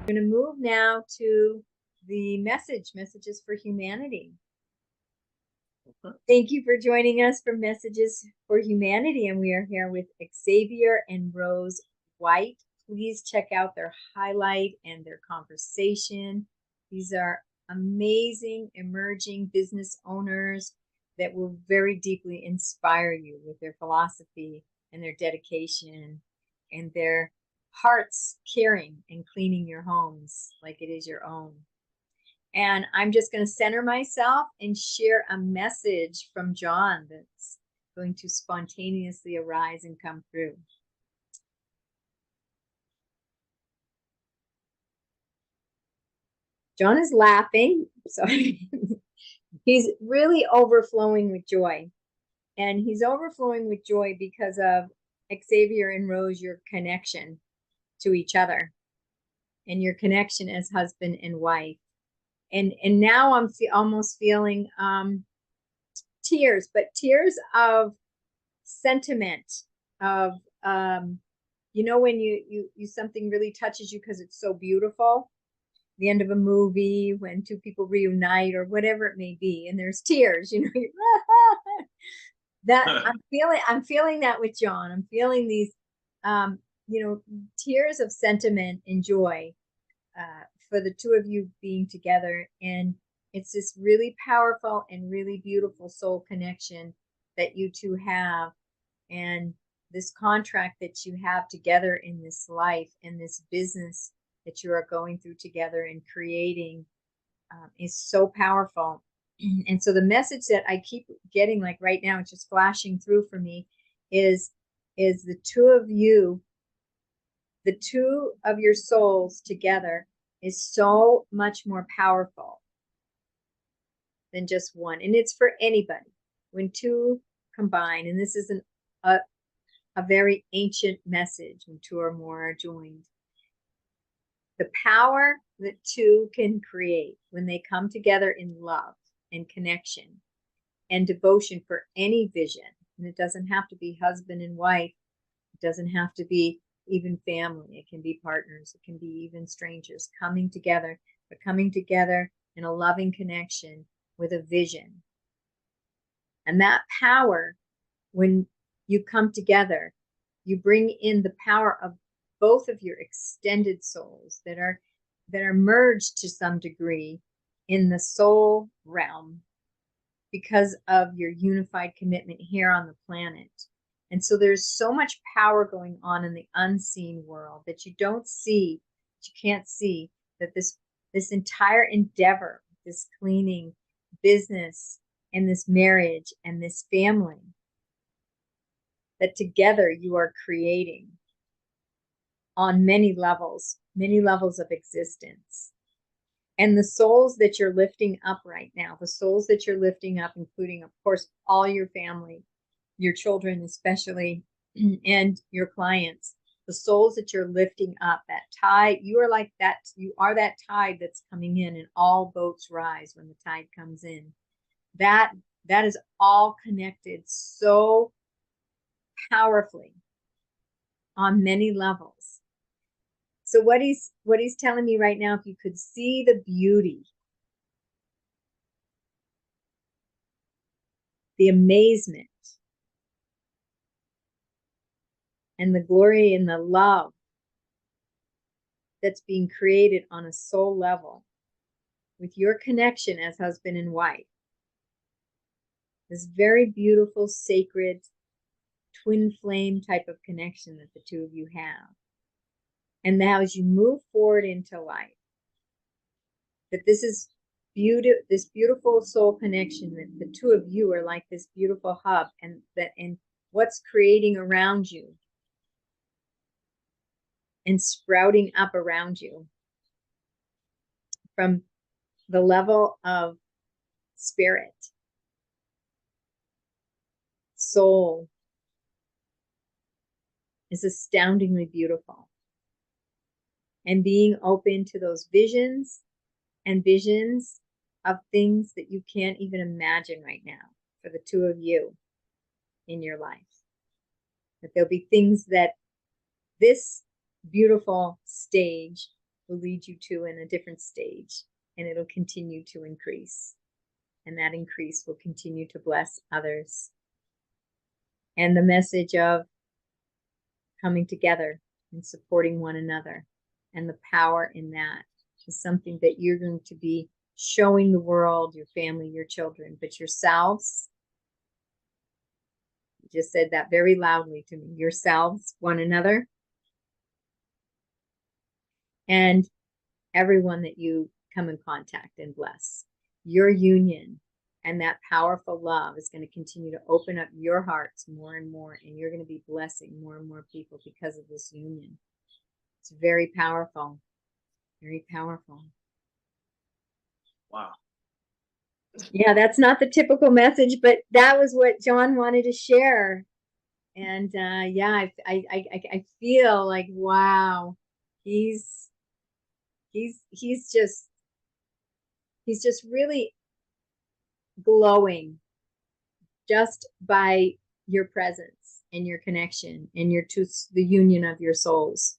We're going to move now to the messages for humanity. Thank you for joining us for Messages for Humanity, and we are here with Xavier and Rose White. Please check out their highlight and their conversation. These are amazing emerging business owners that will very deeply inspire you with their philosophy and their dedication and their hearts caring and cleaning your homes like it is your own. And I'm just going to center myself and share a message from John that's going to spontaneously arise and come through. John is laughing, so he's really overflowing with joy. And he's overflowing with joy because of Xavier and Rose, your connection to each other and your connection as husband and wife. And now I'm almost feeling tears, but tears of sentiment, of when you something really touches you because it's so beautiful. The end of a movie, when two people reunite or whatever it may be, and there's tears, that I'm feeling that with John. I'm feeling these tears of sentiment and joy for the two of you being together. And it's this really powerful and really beautiful soul connection that you two have, and this contract that you have together in this life and this business that you are going through together and creating is so powerful. And so the message that I keep getting, like right now, it's just flashing through for me, is the two of you, the two of your souls together is so much more powerful than just one. And it's for anybody. When two combine, and this is a very ancient message, when two or more are joined. The power that two can create when they come together in love and connection and devotion for any vision. And it doesn't have to be husband and wife. It doesn't have to be even family. It can be partners. It can be even strangers coming together, but coming together in a loving connection with a vision. And that power, when you come together, you bring in the power of both of your extended souls that are merged to some degree in the soul realm because of your unified commitment here on the planet. And so there's so much power going on in the unseen world that you don't see, that you can't see, that this entire endeavor, this cleaning business and this marriage and this family, that together you are creating on many levels of existence. And the souls that you're lifting up right now, the souls that you're lifting up, including, of course, all your family, your children especially, and your clients, the souls that you're lifting up, that tide, you are like that, you are that tide that's coming in, and all boats rise when the tide comes in. That is all connected so powerfully on many levels. So what he's telling me right now, if you could see the beauty, the amazement, and the glory and the love that's being created on a soul level with your connection as husband and wife, this very beautiful, sacred, twin flame type of connection that the two of you have. And now as you move forward into life, that this beautiful soul connection, that the two of you are like this beautiful hub, and what's creating around you and sprouting up around you from the level of spirit, soul, is astoundingly beautiful. And being open to those visions of things that you can't even imagine right now for the two of you in your life. That there'll be things that this beautiful stage will lead you to in a different stage, and it'll continue to increase. And that increase will continue to bless others. And the message of coming together and supporting one another and the power in that is something that you're going to be showing the world, your family, your children, but yourselves. You just said that very loudly to me. Yourselves, one another, and everyone that you come in contact and bless. Your union and that powerful love is going to continue to open up your hearts more and more, and you're going to be blessing more and more people because of this union. It's very powerful. Very powerful. Wow. Yeah, that's not the typical message, but that was what John wanted to share. And yeah, I feel like, wow, he's just really glowing just by your presence and your connection and the union of your souls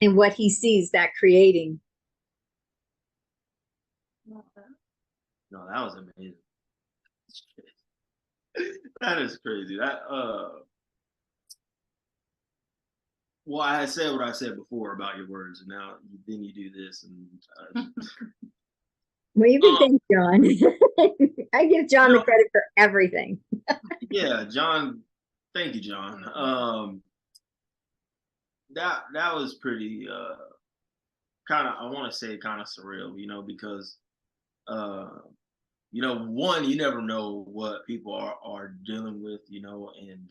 and what he sees that creating. No, that was amazing. That is crazy. Well, I had said what I said before about your words, and now then you do this, and well, you can thank John. I give John the credit for everything. Yeah, John. Thank you, John. That was pretty kind of, I want to say, kind of surreal, because one, you never know what people are dealing with, and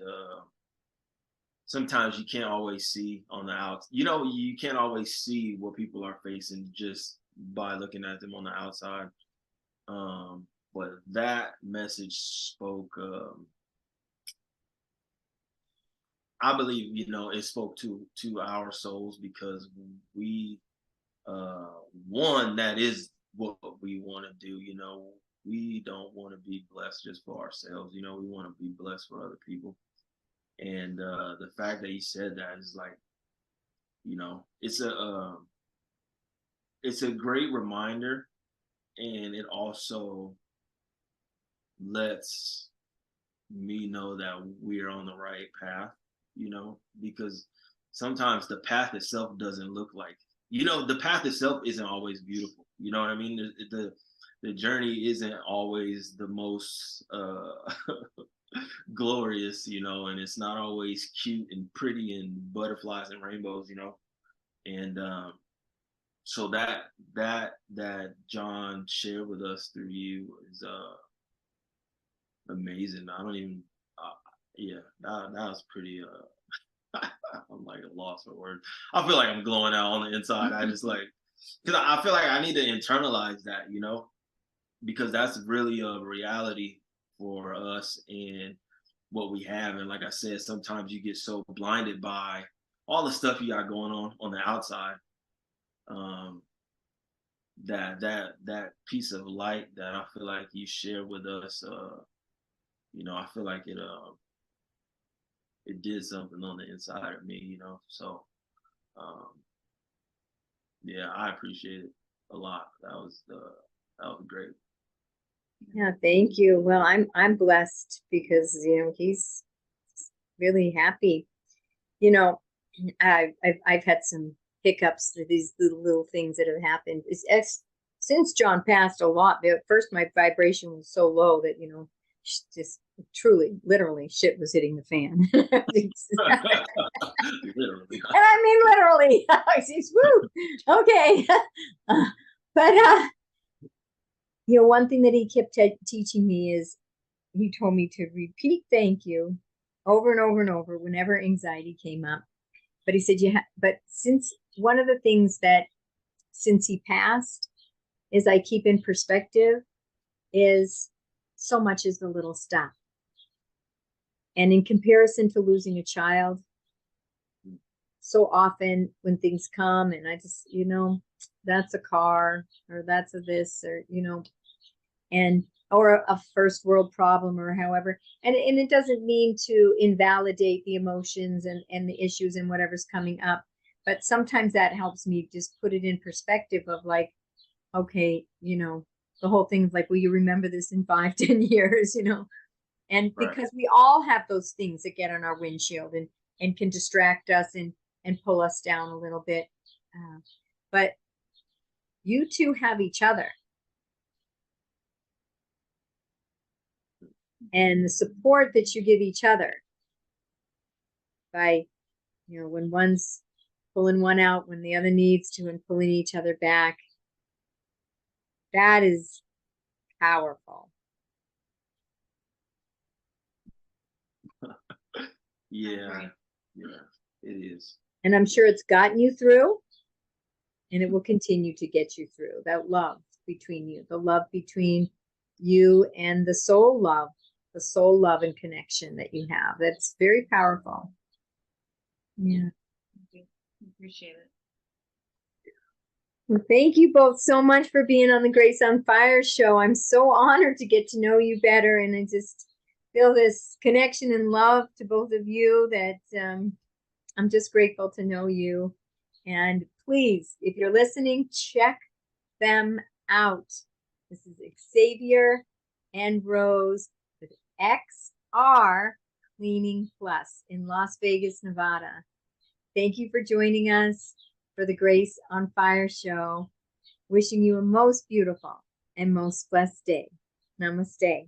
sometimes you can't always see on the out. You can't always see what people are facing just by looking at them on the outside. But that message spoke. I believe it spoke to our souls, because we, one, that is what we want to do. We don't want to be blessed just for ourselves. We want to be blessed for other people. And the fact that he said that is like, it's a great reminder, and it also lets me know that we're on the right path, because sometimes the path itself doesn't look like, the path itself isn't always beautiful. You know what I mean? The journey isn't always the most glorious, and it's not always cute and pretty and butterflies and rainbows, and so that John shared with us through you is amazing. I don't even yeah, that was pretty I'm like a loss for words. I feel like I'm glowing out on the inside. I just like, because I feel like I need to internalize that, because that's really a reality for us and what we have. And like I said, sometimes you get so blinded by all the stuff you got going on the outside, that piece of light that I feel like you share with us, I feel like it did something on the inside of me, so yeah, I appreciate it a lot. That was great. Yeah, thank you. Well, I'm blessed because he's really happy. I've had some hiccups with these little things that have happened. Since John passed a lot. At first, my vibration was so low that just truly, literally, shit was hitting the fan. Literally. And I mean literally. Woo. Okay. But one thing that he kept teaching me is he told me to repeat thank you over and over and over whenever anxiety came up. But he said, but since one of the things that since he passed is I keep in perspective is so much is the little stuff. And in comparison to losing a child, so often when things come and I just, that's a car or that's a this or, and or a first world problem or however. And it doesn't mean to invalidate the emotions and the issues and whatever's coming up. but sometimes that helps me just put it in perspective of like, okay, you know, the whole thing of like, will you remember this in 5, 10 years, you know? And Right. because we all have those things that get on our windshield and can distract us and pull us down a little bit. But you two have each other. And the support that you give each other by, you know, when one's pulling one out, when the other needs to, and pulling each other back, that is powerful. Yeah, yeah, it is. And I'm sure it's gotten you through, and it will continue to get you through. That love between you, the love between you and the soul love and connection that you have. That's very powerful. Yeah. Appreciate it. Well, thank you both so much for being on the Grace on Fire show. I'm so honored to get to know you better, and I just feel this connection and love to both of you that I'm just grateful to know you. And please, if you're listening, check them out. This is Xavier and Rose with XR Cleaning Plus in Las Vegas, Nevada. Thank you for joining us for the Grace on Fire show. Wishing you a most beautiful and most blessed day. Namaste.